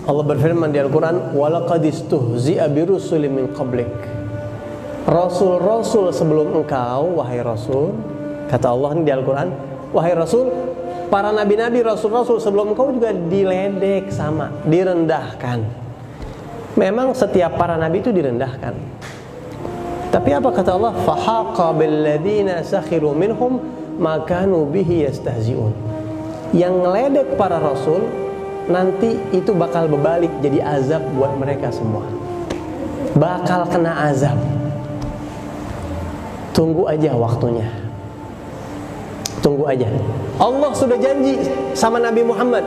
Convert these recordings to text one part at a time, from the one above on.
Allah berfirman di Al-Quran, وَلَقَدْ اسْتُهْزِئَ بِرُسُلٍ مِّن قَبْلِكَ. Rasul-rasul sebelum engkau, wahai Rasul, kata Allah di Al-Quran, wahai Rasul, para nabi-nabi, rasul-rasul sebelum engkau juga diledek sama, direndahkan. Memang setiap para nabi itu direndahkan. Tapi apa kata Allah? فَحَاقَ بِالَّذِينَ سَخِرُوا مِنْهُمْ مَا كَانُوا بِهِ يَسْتَهْزِئُونَ. Yang ngeledek para rasul, nanti itu bakal berbalik jadi azab buat mereka semua. Bakal kena azab. Tunggu aja waktunya. Tunggu aja. Allah sudah janji sama Nabi Muhammad.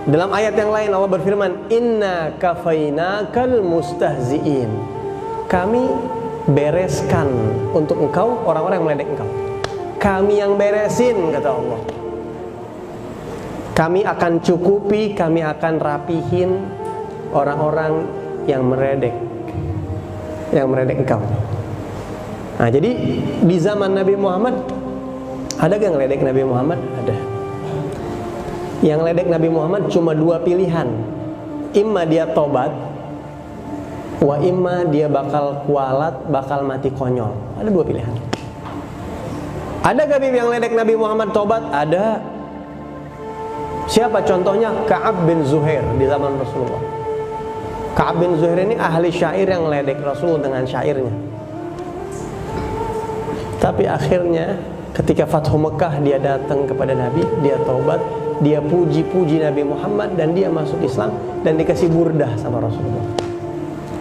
Dalam ayat yang lain Allah berfirman, Inna kafainakal mustahzi'in. Kami bereskan untuk engkau orang-orang yang meledek engkau. Kami yang beresin, kata Allah. Kami akan cukupi, kami akan rapihin orang-orang yang meledek engkau. Nah, jadi di zaman Nabi Muhammad ada gak yang ngeledek Nabi Muhammad? Ada. Yang ngeledek Nabi Muhammad cuma dua pilihan. Imma dia tobat, wa imma dia bakal kualat, bakal mati konyol. Ada dua pilihan. Ada gak yang ngeledek Nabi Muhammad tobat? Ada. Siapa contohnya? Ka'ab bin Zuhair di zaman Rasulullah. Ka'ab bin Zuhair ini ahli syair yang ngeledek Rasul dengan syairnya. Tapi akhirnya ketika Fathu Mekah dia datang kepada Nabi, dia taubat, dia puji-puji Nabi Muhammad dan dia masuk Islam dan dikasih burdah sama Rasulullah.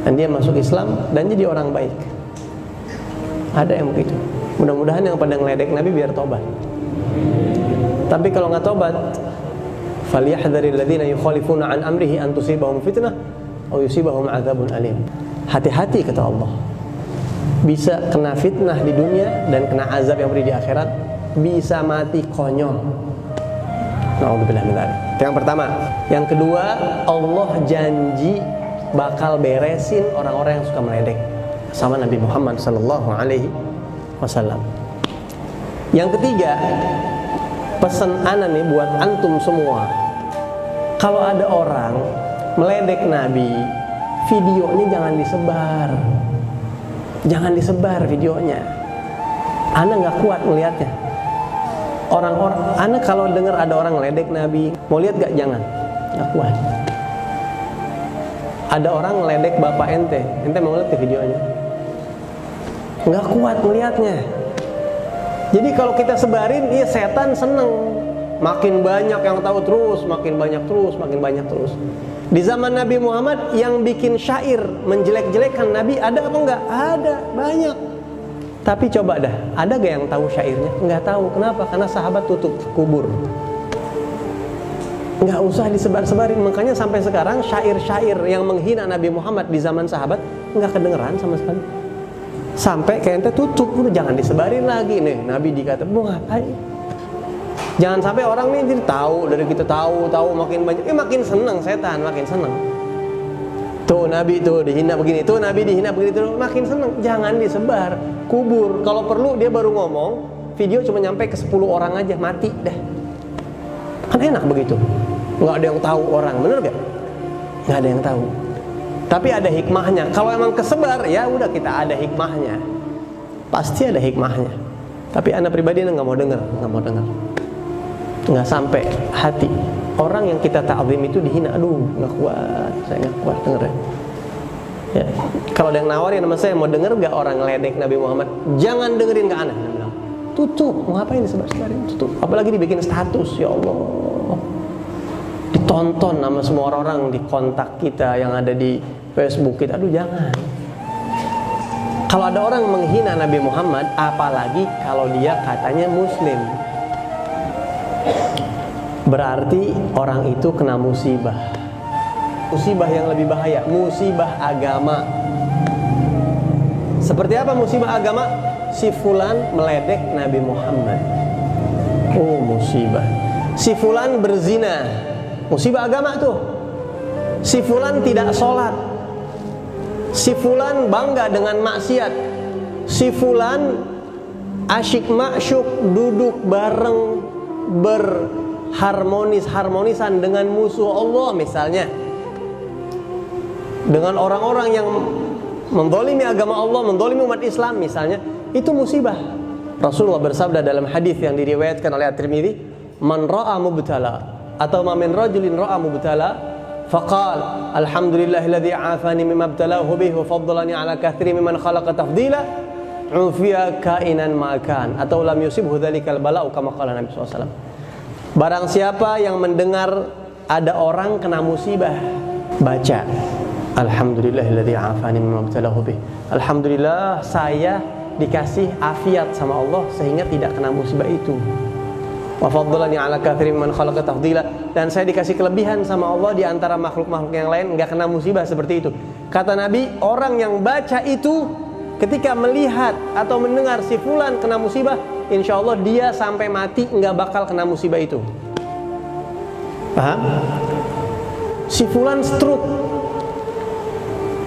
Dan dia masuk Islam dan jadi orang baik. Ada yang begitu. Mudah-mudahan yang pada ngeledek Nabi biar taubat. Tapi kalau nggak taubat, falyahdharil ladzina yukhalifuna an amrihi an tusibahum fitnah aw yusibahum adzabun alim. Hati-hati kata Allah. Bisa kena fitnah di dunia dan kena azab yang beri di akhirat, bisa mati konyol. Na'udzubillah min dzalik. Itu yang pertama. Yang kedua, Allah janji bakal beresin orang-orang yang suka meledek sama Nabi Muhammad sallallahu alaihi wasallam. Yang ketiga, pesan ana nih buat antum semua. Kalau ada orang meledek Nabi, videonya jangan disebar. Jangan disebar videonya. Ana nggak kuat melihatnya. Orang-orang, ana kalau dengar ada orang ngeledek Nabi, mau lihat gak? Jangan, nggak kuat. Ada orang ngeledek bapak ente mau lihat ke videonya? Nggak kuat melihatnya. Jadi kalau kita sebarin, iya setan seneng. Makin banyak yang tahu terus, makin banyak terus. Di zaman Nabi Muhammad yang bikin syair menjelek-jelekan Nabi ada apa enggak? Ada, banyak. Tapi coba dah, ada gak yang tahu syairnya? Enggak tahu. Kenapa? Karena sahabat tutup kubur. Enggak usah disebar-sebarin. Makanya sampai sekarang syair-syair yang menghina Nabi Muhammad di zaman sahabat enggak kedengeran sama sekali. Sampai kayak ente tutup, udah jangan disebarin lagi nih. Nabi dikata, mau ngapain? Jangan sampai orang nih jadi tahu, dari kita tahu makin banyak, makin seneng setan, makin seneng. Tuh Nabi tuh dihina begini, tuh Nabi dihina begini, tuh makin seneng. Jangan disebar, kubur. Kalau perlu dia baru ngomong, video cuma nyampe ke 10 orang aja, mati dah. Kan enak begitu. Nggak ada yang tahu orang, bener gak? Nggak ada yang tahu. Tapi ada hikmahnya. Kalau emang kesebar, ya udah kita ada hikmahnya. Pasti ada hikmahnya. Tapi anak pribadi nggak mau dengar. Nggak sampai hati. Orang yang kita ta'zim itu dihina, aduh nggak kuat, saya nggak kuat denger ya. Kalau ada yang nawarin sama saya, mau denger nggak orang ngeledek Nabi Muhammad? Jangan dengerin ke anak. Tutup, mau ngapain disebar-sebarin? Tutup. Apalagi dibikin status, ya Allah. Ditonton sama semua orang di kontak kita yang ada di Facebook kita, aduh jangan. Kalau ada orang menghina Nabi Muhammad, apalagi kalau dia katanya Muslim, berarti orang itu kena musibah. Musibah yang lebih bahaya, musibah agama. Seperti apa musibah agama? Si fulan meledek Nabi Muhammad. Oh musibah. Si fulan berzina, musibah agama tuh. Si fulan tidak sholat. Si fulan bangga dengan maksiat. Si fulan asyik masyuk, duduk bareng, berharmonisan dengan musuh Allah misalnya. dengan orang-orang yang menzalimi agama Allah, menzalimi umat Islam misalnya, itu musibah. Rasulullah bersabda dalam hadis yang diriwayatkan oleh At-Tirmidzi, "Man ra'a mubtala," atau "Ma min rajulin ra'a mubtala faqala alhamdulillahilladzi 'afani mimma ibtalahu bihi wa faddalani 'ala katsirin mimman khalaqa tafdila, ufiya kainan ma kan," atau "lam yusibhu dzalikal bala'u," kama qala Nabi SAW. Barang siapa yang mendengar ada orang kena musibah, baca alhamdulillahilladzi 'afani mimma ibtalahu bihi, alhamdulillah saya dikasih afiat sama Allah sehingga tidak kena musibah itu. Wa faddalani 'ala katsirin mimman khalaqa tafdila, dan saya dikasih kelebihan sama Allah di antara makhluk-makhluk yang lain, enggak kena musibah seperti itu. Kata Nabi, orang yang baca itu ketika melihat atau mendengar si fulan kena musibah, insya Allah dia sampai mati enggak bakal kena musibah itu. Paham? Si fulan stroke,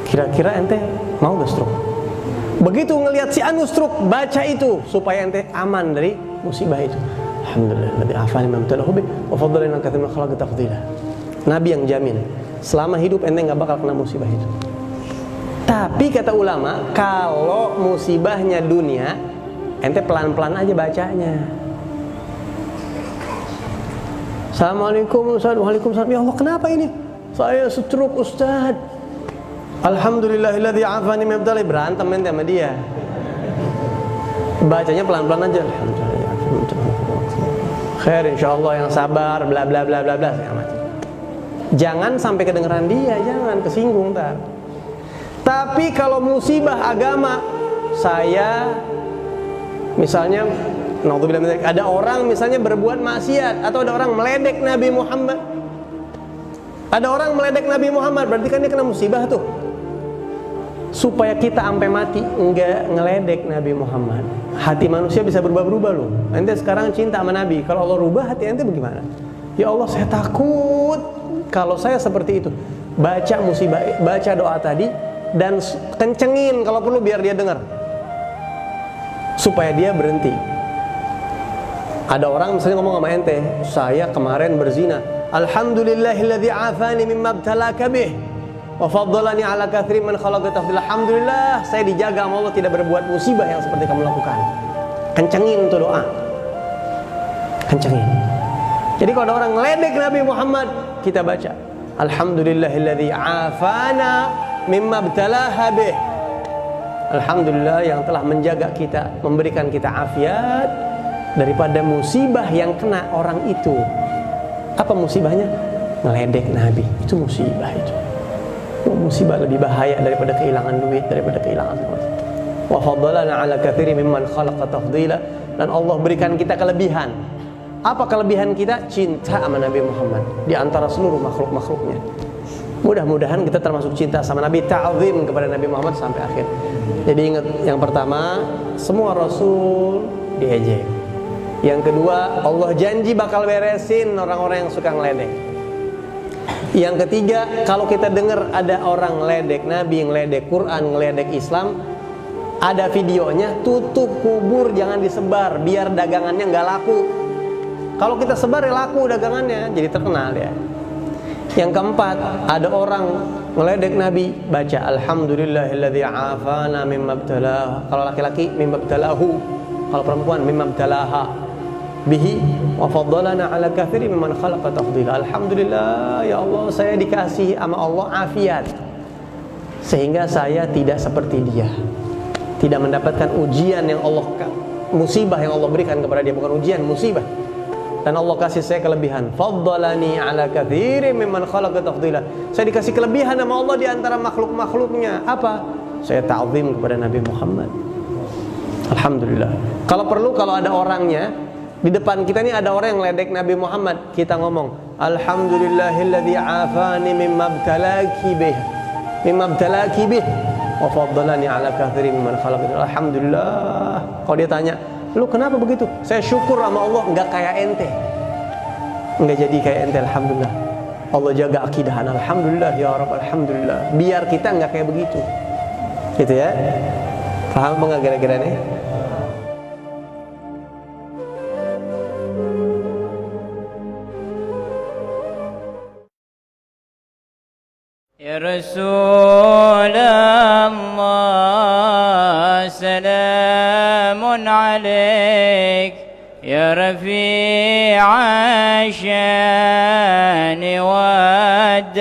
kira-kira ente mau gak stroke? Begitu ngelihat si anu stroke, baca itu supaya ente aman dari musibah itu. Alhamdulillahilladzi 'afani mimma ibtalahu bihi wa faddalani 'ala katsirin mimman khalaqa tafdila. Nabi yang jamin selama hidup ente enggak bakal kena musibah itu. Tapi kata ulama, kalau musibahnya dunia, ente pelan-pelan aja bacanya. Assalamualaikum Ustaz. Waalaikumsalam. Ya Allah, kenapa ini? Saya stroke Ustaz. Alhamdulillahilladzi 'afani mimma ibtalahu. Berantem ente sama dia. Bacanya pelan-pelan aja. Alhamdulillah. Khair insyaallah, yang sabar, bla bla bla bla bla. Jangan sampai kedengeran dia, jangan kesinggung tar. Tapi kalau musibah agama, saya misalnya naudzubillah, ada orang misalnya berbuat maksiat atau ada orang meledek Nabi Muhammad. Ada orang meledek Nabi Muhammad, berarti kan dia kena musibah tuh. Supaya kita sampai mati enggak ngeledek Nabi Muhammad. Hati manusia bisa berubah-berubah loh. Ente sekarang cinta sama Nabi, kalau Allah rubah hati ente bagaimana? Ya Allah, saya takut kalau saya seperti itu. Baca musibah, baca doa tadi dan kencengin kalau perlu biar dia dengar, supaya dia berhenti. Ada orang misalnya ngomong sama ente, saya kemarin berzina, alhamdulillahilladzi 'afani mimma ibtalaka bih wa faddalani 'ala katsirin man khalaqa tafdila. Alhamdulillah saya dijaga sama Allah tidak berbuat musibah yang seperti kamu lakukan. Kencengin tuh doa, kencengin. Jadi kalau ada orang ngeledek Nabi Muhammad, kita baca alhamdulillahilladzi 'afana mimma ibtalaha bih. Alhamdulillah yang telah menjaga kita, memberikan kita afiat daripada musibah yang kena orang itu. Apa musibahnya? Ngeledek Nabi. Itu musibah itu. Musibah lebih bahaya daripada kehilangan duit, daripada kehilangan semua. Wa faddalana 'ala katsirin mimman khalaqa tafdila, dan Allah berikan kita kelebihan. Apa kelebihan kita? Cinta sama Nabi Muhammad di antara seluruh makhluk-makhluknya. Mudah-mudahan kita termasuk cinta sama Nabi, ta'zim kepada Nabi Muhammad sampai akhir. Jadi ingat, yang pertama, semua Rasul diejek. Yang kedua, Allah janji bakal beresin orang-orang yang suka ngeledek. Yang ketiga, kalau kita dengar ada orang ngeledek Nabi, ngeledek Quran, ngeledek Islam, ada videonya, tutup kubur, jangan disebar, biar dagangannya nggak laku. Kalau kita sebar ya laku dagangannya, jadi terkenal ya. Yang keempat, ada orang ngeledek Nabi, baca alhamdulillahilladzi 'afana mimma ibtalah. Kalau laki-laki mimma ibtalahu, kalau perempuan mimma ibtalaha bihi wa faddalana 'ala katsirin mimman khalaqa tafdila. Alhamdulillah ya Allah, saya dikasih sama Allah afiat sehingga saya tidak seperti dia, tidak mendapatkan ujian yang Allah, musibah yang Allah berikan kepada dia, bukan ujian, musibah. Dan Allah kasih saya kelebihan. Faddalani 'ala katsirin mimman khalaqa tafdila. Saya dikasih kelebihan sama Allah di antara makhluk-makhluknya. Apa? Saya ta'zim kepada Nabi Muhammad. Alhamdulillah. Kalau perlu, kalau ada orangnya di depan kita nih, ada orang yang ledek Nabi Muhammad, kita ngomong alhamdulillahilladzi 'afani mimma ibtalaki bih, mimma ibtalaki bih wa faddalani 'ala katsirin mimman khalaqa tafdila. Alhamdulillah. Kalau dia tanya, lu kenapa begitu? Saya syukur sama Allah enggak kayak ente, enggak jadi kayak ente. Alhamdulillah, Allah jaga akidah. Alhamdulillah ya Rabb, alhamdulillah. Biar kita enggak kayak begitu, gitu ya. Paham enggak kira-kira nih? يا رسول الله سلام عليك يا رفيع الشان والدرج